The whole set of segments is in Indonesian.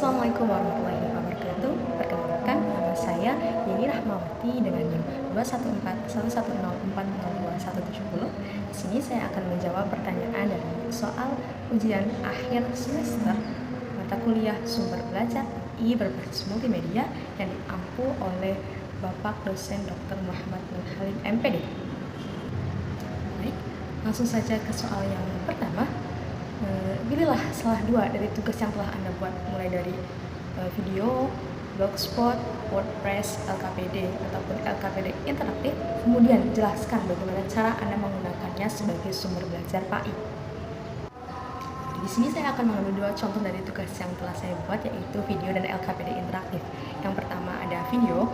Assalamualaikum warahmatullahi wabarakatuh. Perkenalkan, nama saya Yeni Rahmawati dengan NIM 21411040270. Di sini saya akan menjawab pertanyaan dari soal ujian akhir semester mata kuliah sumber belajar I berbasis multimedia yang diampu oleh Bapak dosen Dr. Muhammad Nur Halim MPD. Baik, langsung saja ke soal yang pertama. Pilihlah salah dua dari tugas yang telah Anda buat, mulai dari video, blogspot, WordPress, LKPD, ataupun LKPD interaktif. Kemudian jelaskan bagaimana cara Anda menggunakannya sebagai sumber belajar PAI. Di sini saya akan mengambil dua contoh dari tugas yang telah saya buat, yaitu video dan LKPD interaktif. Yang pertama ada video.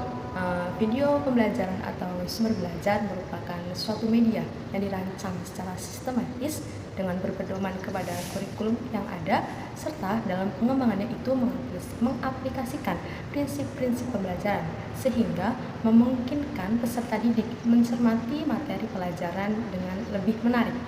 Video pembelajaran atau sumber belajar merupakan suatu media yang dirancang secara sistematis dengan berpedoman kepada kurikulum yang ada, serta dalam pengembangannya itu mengaplikasikan prinsip-prinsip pembelajaran sehingga memungkinkan peserta didik mencermati materi pelajaran dengan lebih menarik.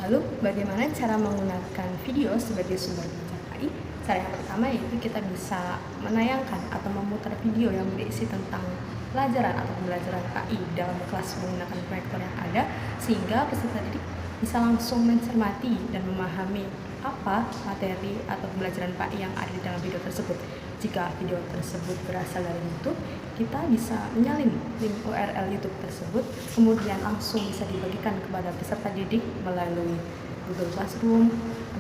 Lalu, bagaimana cara menggunakan video sebagai sumber belajar PAI? Cara yang pertama yaitu kita bisa menayangkan atau memutar video yang berisi tentang pelajaran atau pembelajaran PAI dalam kelas menggunakan proyektor yang ada, sehingga peserta didik bisa langsung mencermati dan memahami apa materi atau pembelajaran PAI yang ada di dalam video tersebut. Jika video tersebut berasal dari YouTube, kita bisa menyalin link URL YouTube tersebut, kemudian langsung bisa dibagikan kepada peserta didik melalui Google Classroom,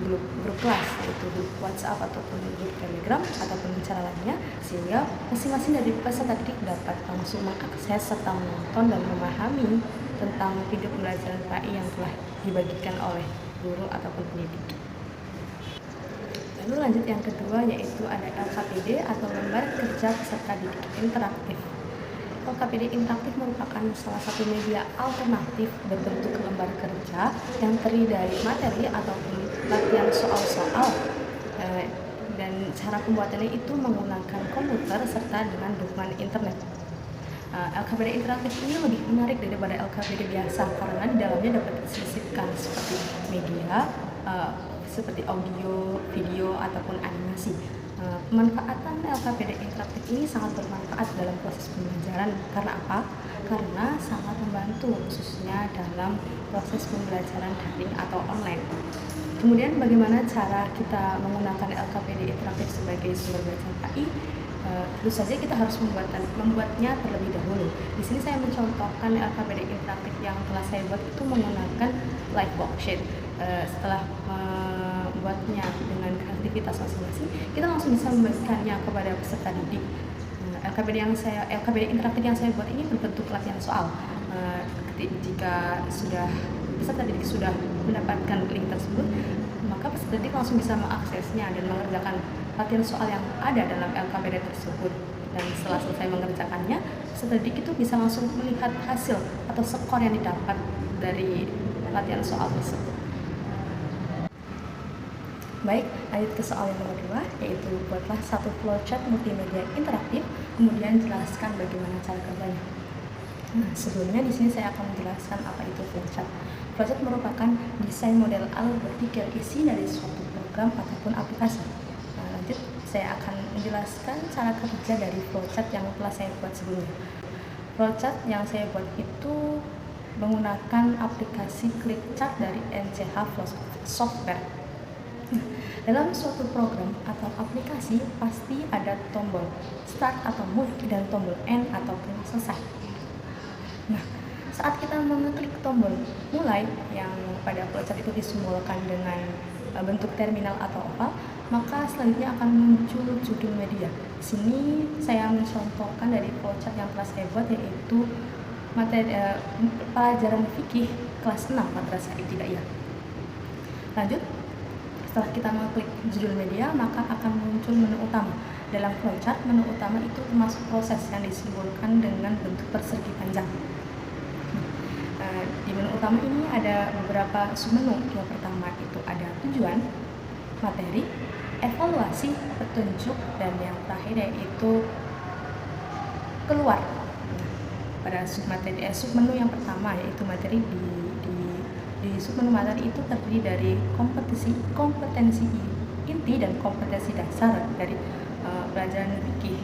grup kelas, yaitu grup WhatsApp ataupun grup Telegram ataupun cara lainnya, sehingga masing-masing dari peserta didik dapat langsung mengakses serta menonton dan memahami tentang video pembelajaran PAI yang telah dibagikan oleh guru ataupun pendidik. Lalu lanjut yang kedua, yaitu ada LKPD atau lembar kerja peserta didik interaktif. LKPD interaktif merupakan salah satu media alternatif berbentuk lembar kerja yang terdiri dari materi ataupun latihan soal-soal, dan cara pembuatannya itu menggunakan komputer serta dengan dukungan internet. LKPD interaktif ini lebih menarik daripada LKPD biasa karena di dalamnya dapat disisipkan seperti media, seperti audio, video, ataupun animasi. Pemanfaatan LKPD interaktif ini sangat bermanfaat dalam proses pembelajaran. Karena apa? Karena sangat membantu khususnya dalam proses pembelajaran daring atau online. Kemudian bagaimana cara kita menggunakan LKPD interaktif sebagai sumber belajar PAI? Tentu saja kita harus membuatnya terlebih dahulu. Di sini saya mencontohkan LKPD interaktif yang telah saya buat itu menggunakan live worksheet. Setelah membuatnya dengan kreativitas masing-masing, kita langsung bisa membagikannya kepada peserta didik. LKPD interaktif yang saya buat ini berbentuk latihan soal. Jika peserta didik sudah mendapatkan link tersebut, maka peserta didik langsung bisa mengaksesnya dan mengerjakan latihan soal yang ada dalam LKPD tersebut. Dan setelah selesai mengerjakannya, peserta didik itu bisa langsung melihat hasil atau skor yang didapat dari latihan soal tersebut. Baik, lanjut ke soal yang kedua, yaitu buatlah satu flowchart multimedia interaktif, kemudian jelaskan bagaimana cara kerjanya. Nah, sebelumnya di sini saya akan menjelaskan apa itu flowchart. Flowchart merupakan desain model alur berpikir isi dari suatu program ataupun aplikasi. Nah, lanjut saya akan menjelaskan cara kerja dari flowchart yang telah saya buat sebelumnya. Flowchart yang saya buat itu menggunakan aplikasi ClickChart dari NCH Software. Dalam suatu program atau aplikasi pasti ada tombol start atau move dan tombol end ataupun selesai. Nah, saat kita mengeklik tombol mulai yang pada flowchart itu disimbolkan dengan bentuk terminal atau oval, maka selanjutnya akan muncul judul media. Di sini saya mencontohkan dari flowchart yang telah saya buat, yaitu materi pelajaran fikih kelas 6 madrasah ibtidaiyah. Lanjut, setelah kita mengklik judul media, maka akan muncul menu utama. Dalam flowchart, menu utama itu termasuk proses yang disimbolkan dengan bentuk persegi panjang. Di menu utama ini ada beberapa submenu. Yang pertama itu ada tujuan, materi, evaluasi, petunjuk, dan yang terakhir yaitu keluar. Pada submenu yang pertama yaitu materi, di submenu materi itu terdiri dari kompetensi inti dan kompetensi dasar dari pelajaran fikih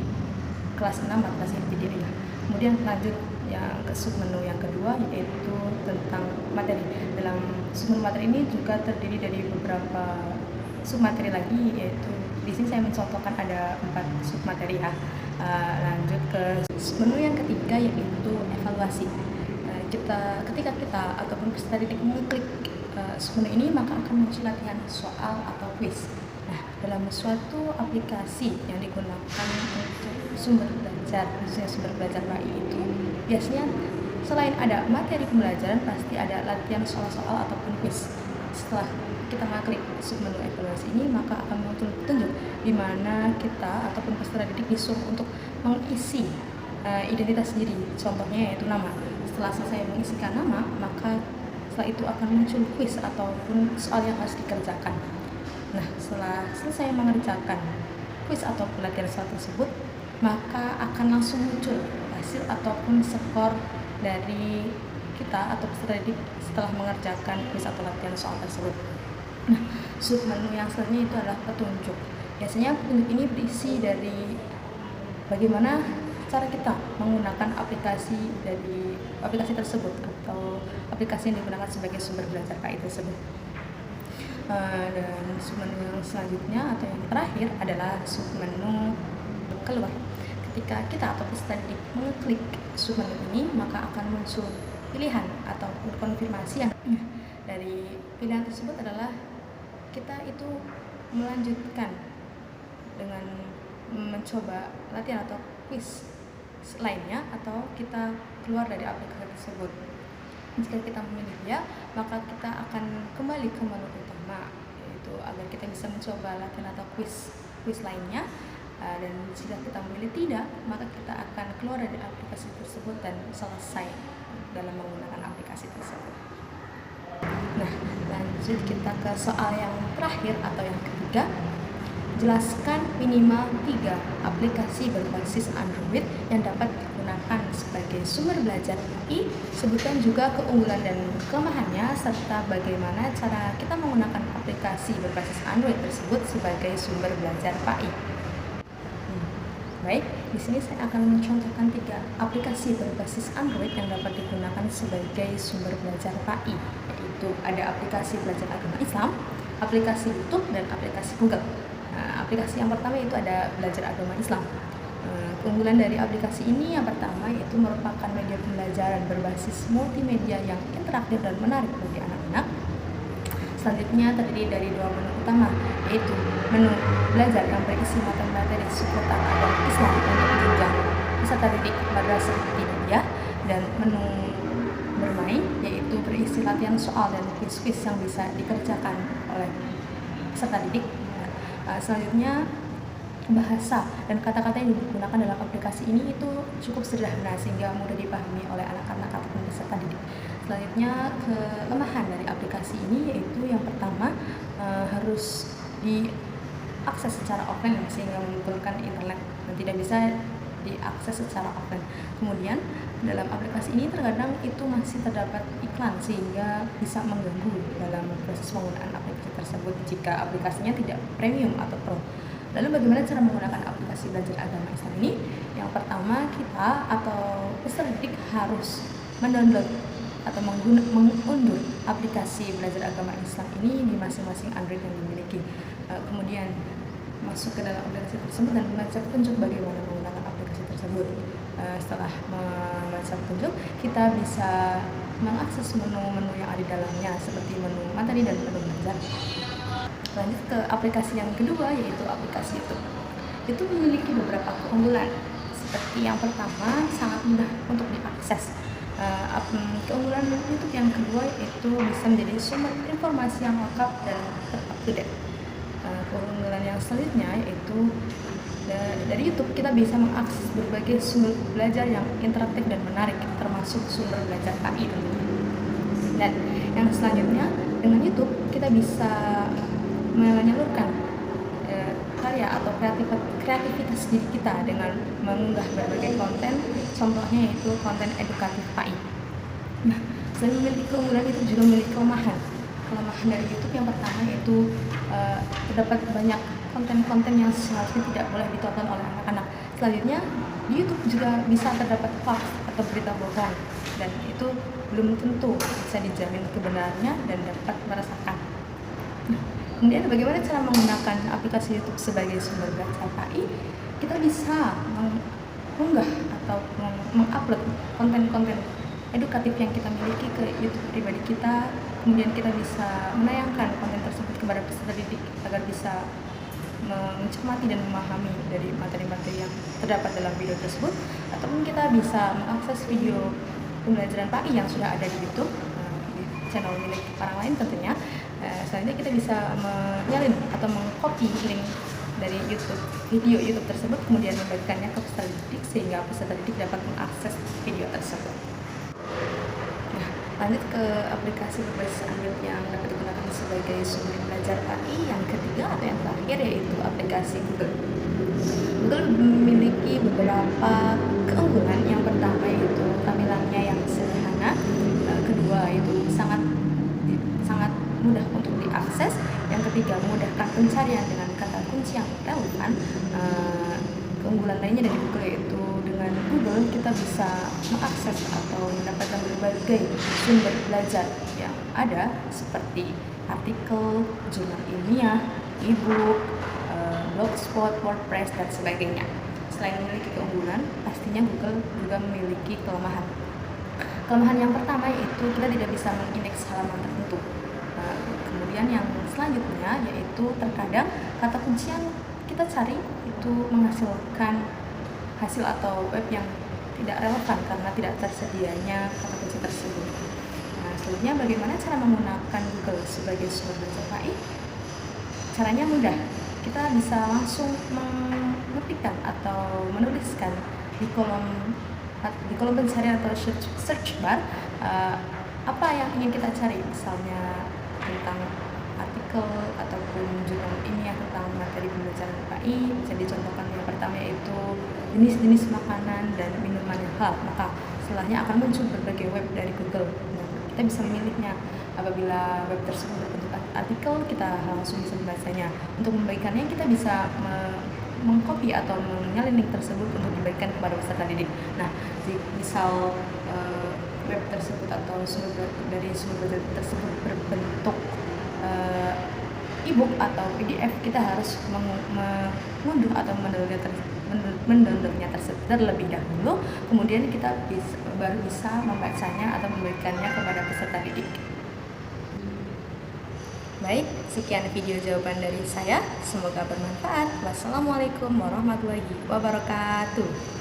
kelas 6 Madrasah Ibtidaiyah. Kemudian lanjut yang ke submenu yang kedua, yaitu tentang materi. Dalam submenu materi ini juga terdiri dari beberapa submateri lagi, yaitu di sini saya mencontohkan ada 4 submateri ya. Lanjut ke submenu yang ketiga, yaitu evaluasi. Ketika kita ataupun peserta didik mengklik submenu ini, maka akan muncul latihan soal atau quiz. Nah, dalam suatu aplikasi yang digunakan untuk sumber belajar, khususnya sumber belajar PAI itu, biasanya selain ada materi pembelajaran, pasti ada latihan soal-soal ataupun quiz. Setelah kita mengklik submenu evaluasi ini, maka akan muncul petunjuk di mana kita ataupun peserta didik disuruh untuk mengisi identitas diri, contohnya yaitu nama. Setelah selesai mengisikan nama, maka setelah itu akan muncul quiz ataupun soal yang harus dikerjakan. Nah, setelah selesai mengerjakan quiz atau pelatihan soal tersebut, maka akan langsung muncul hasil ataupun skor dari kita atau peserta didik setelah mengerjakan quiz atau latihan soal tersebut. Nah, submenu yang selanjutnya itu adalah petunjuk. Biasanya petunjuk ini berisi dari bagaimana cara kita menggunakan aplikasi dari aplikasi tersebut atau aplikasi yang digunakan sebagai sumber belajar PAI tersebut. Dan submenu yang selanjutnya atau yang terakhir adalah submenu keluar. Ketika kita atau peserta didik mengklik submenu ini, maka akan muncul pilihan ataupun konfirmasi yang dari pilihan tersebut adalah kita itu melanjutkan dengan mencoba latihan atau quiz lainnya, atau kita keluar dari aplikasi tersebut. Jika kita memilih ya, maka kita akan kembali ke menu utama, yaitu agar kita bisa mencoba latihan atau quiz lainnya. Dan jika kita memilih tidak, maka kita akan keluar dari aplikasi tersebut dan selesai dalam menggunakan aplikasi tersebut. Nah, lanjut kita ke soal yang terakhir atau yang ketiga. Jelaskan minimal 3 aplikasi berbasis Android yang dapat digunakan sebagai sumber belajar PAI. Sebutkan juga keunggulan dan kelemahannya serta bagaimana cara kita menggunakan aplikasi berbasis Android tersebut sebagai sumber belajar PAI. Baik, di sini saya akan mencontohkan 3 aplikasi berbasis Android yang dapat digunakan sebagai sumber belajar PAI, yaitu ada aplikasi belajar agama Islam, aplikasi YouTube, dan aplikasi Google. Aplikasi yang pertama itu ada belajar agama Islam. Keunggulan dari aplikasi ini yang pertama yaitu merupakan media pembelajaran berbasis multimedia yang interaktif dan menarik bagi anak-anak. Selanjutnya terdiri dari 2 menu utama, yaitu menu belajar yang berisi materi seputar agama Islam untuk jenjang peserta didik Madrasah Ibtidaiyah, dan menu bermain yaitu berisi latihan soal dan quiz-quiz yang bisa dikerjakan oleh peserta didik. Selanjutnya bahasa dan kata-kata yang digunakan dalam aplikasi ini itu cukup sederhana sehingga mudah dipahami oleh anak-anak ataupun peserta didik. Selanjutnya kelemahan dari aplikasi ini yaitu yang pertama harus diakses secara offline sehingga membutuhkan internet dan tidak bisa diakses secara offline. Kemudian dalam aplikasi ini terkadang itu masih terdapat iklan sehingga bisa mengganggu dalam proses penggunaan aplikasi tersebut jika aplikasinya tidak premium atau pro. Lalu bagaimana cara menggunakan aplikasi belajar agama Islam ini? Yang pertama, kita atau peserta didik harus mendownload atau mengunduh aplikasi belajar agama Islam ini di masing-masing Android yang dimiliki. Kemudian masuk ke dalam aplikasi tersebut dan membaca petunjuk bagaimana menggunakan aplikasi tersebut. Setelah membaca petunjuk, kita bisa mengakses menu-menu yang ada di dalamnya seperti menu materi dan menu belajar. Lanjut ke aplikasi yang kedua, yaitu aplikasi YouTube. Itu memiliki beberapa keunggulan. Seperti yang pertama, sangat mudah untuk diakses. Keunggulan YouTube yang kedua yaitu bisa menjadi sumber informasi yang lengkap dan up-to-date. Keunggulan yang selanjutnya yaitu dari YouTube kita bisa mengakses berbagai sumber belajar yang interaktif dan menarik, termasuk sumber belajar PAI tentunya. Dan yang selanjutnya, dengan YouTube kita bisa menyalurkan karya atau kreativitas diri kita dengan mengunggah berbagai konten, contohnya yaitu konten edukatif PAI. Nah, selain memiliki keunggulan itu juga memiliki kelemahan. kelemahan dari YouTube yang pertama yaitu terdapat banyak konten-konten yang seharusnya tidak boleh ditonton oleh anak-anak. Selanjutnya di YouTube juga bisa terdapat hoax atau berita bohong, dan itu belum tentu bisa dijamin kebenarannya dan dapat meresahkan. Kemudian bagaimana cara menggunakan aplikasi YouTube sebagai sumber belajar AI? Kita bisa mengunggah atau mengupload konten-konten edukatif yang kita miliki ke YouTube pribadi kita. Kemudian kita bisa menayangkan konten tersebut kepada peserta didik agar bisa mencermati dan memahami dari materi-materi yang terdapat dalam video tersebut. Ataupun kita bisa mengakses video pembelajaran PAI yang sudah ada di YouTube, di channel milik orang lain tentunya. Selanjutnya kita bisa menyalin atau mengcopy link dari video YouTube tersebut, kemudian membagikannya ke peserta didik sehingga peserta didik dapat mengakses video tersebut. Nah, lanjut ke aplikasi berbasis Android yang dapat digunakan sebagai sumber belajar AI yang ketiga atau yang terakhir, yaitu aplikasi Google. Google memiliki beberapa keunggulan. Yang pertama yaitu tampilannya yang sederhana, kedua itu sangat mudah untuk diakses, yang ketiga memudahkan pencarian dengan kata kunci yang relevan. Keunggulan lainnya dari Google yaitu dengan Google kita bisa mengakses atau mendapatkan berbagai sumber belajar yang ada seperti artikel, jurnal ilmiah, e-book, blogspot, WordPress, dan sebagainya. Selain memiliki keunggulan, pastinya Google juga memiliki kelemahan. Kelemahan yang pertama yaitu kita tidak bisa mengindeks halaman tertentu. Kemudian yang selanjutnya yaitu terkadang kata kunci yang kita cari itu menghasilkan hasil atau web yang tidak relevan karena tidak tersedianya kata kunci tersebut. Nah, selanjutnya bagaimana cara menggunakan Google sebagai sumber belajar AI? Caranya mudah. Kita bisa langsung mengetikkan atau menuliskan di kolom pencarian atau search bar apa yang ingin kita cari, misalnya tentang artikel ataupun jurnal ilmiah tentang materi pembelajaran AI. Bisa dicontohkan yang pertama yaitu jenis-jenis makanan dan minuman yang halal, maka setelahnya akan muncul berbagai web dari Google. Nah, kita bisa memilihnya. Apabila web tersebut berbentuk artikel, kita langsung bisa membacanya. Untuk membagikannya kita bisa mengcopy atau menyalin link tersebut untuk dibagikan kepada peserta didik. Nah, misal web tersebut atau sumber belajar tersebut berbentuk e-book atau PDF, kita harus mengunduh atau mendownloadnya terlebih dahulu, kemudian kita baru bisa membacanya atau membagikannya kepada peserta didik. Baik, sekian video jawaban dari saya, semoga bermanfaat. Wassalamualaikum warahmatullahi wabarakatuh.